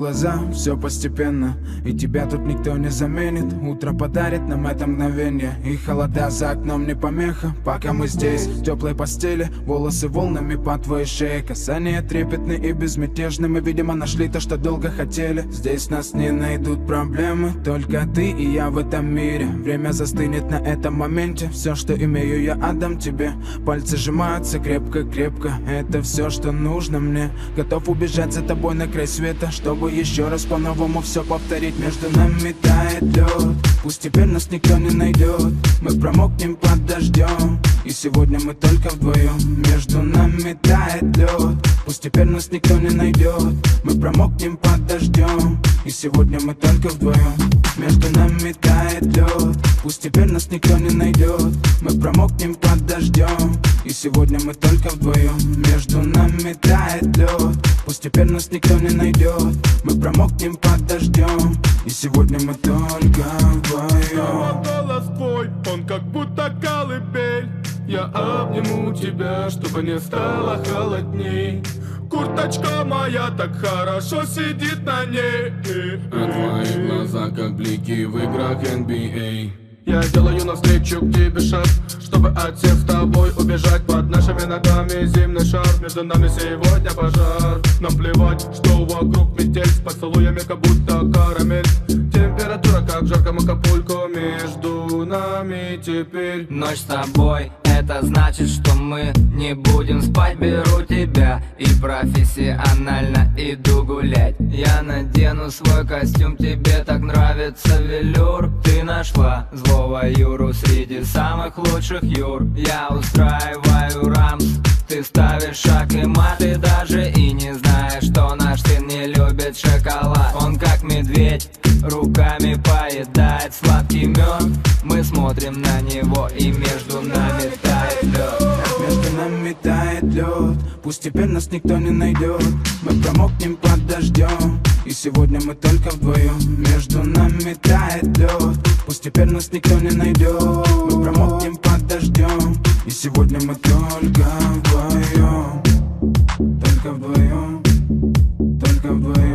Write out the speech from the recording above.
Глаза, все постепенно, и тебя тут никто не заменит. Утро подарит нам это мгновение, и холода за окном не помеха. Пока мы здесь, в теплой постели, волосы волнами по твоей шее. Касания трепетны и безмятежны, мы, видимо, нашли то, что долго хотели. Здесь нас не найдут проблемы, только ты и я в этом мире. Время застынет на этом моменте, все, что имею, я отдам тебе. Пальцы сжимаются крепко-крепко, это все, что нужно мне. Готов убежать за тобой на край света, чтобы еще раз по-новому все повторить. Между нами тает лед, пусть теперь нас никто не найдет. Мы промокнем под дождем, и сегодня мы только вдвоем. Между нами тает лед, пусть теперь нас никто не найдет. Мы промокнем под дождем, и сегодня мы только вдвоем. Между нами тает лед, пусть теперь нас никто не найдет. Мы промокнем под дождем, и сегодня мы только вдвоем. Между нами тает лед, пусть теперь нас никто не найдет. Мы промокнем под дождем, и сегодня мы только вдвоем. Голос твой, он как будто колыбель. Я обниму тебя, чтобы не стало холодней. Курточка моя так хорошо сидит на ней. А твои глаза как блики в играх NBA. Я делаю навстречу к тебе шаг, чтобы отсев с тобой убежать. Под нашими ногами зимний шар, между нами сегодня пожар. Нам плевать, что вокруг метель, с поцелуями как будто карамель. Температура как в жарком Акапулько, между нами теперь. Ночь с тобой, это значит, что мы не будем спать. Беру тебя и профессионально иду гулять. Я надену свой костюм, тебе так нравится велюр. Ты нашла злого Юру среди самых лучших Юр. Я устраиваю рамс, ты ставишь шаг и мат. Ты даже и не знаешь, что наш сын не любит шоколад. Он как медведь, руками поедает сладкий мед. Мы смотрим на него, и между нами тает лед. Между нами тает лед, пусть теперь нас никто не найдет. Мы промокнем под дождем, и сегодня мы только вдвоем. Между нами тает лед, пусть теперь нас никто не найдет. Мы промокнем под дождем, и сегодня мы только вдвоем. Только вдвоем, только вдвоем.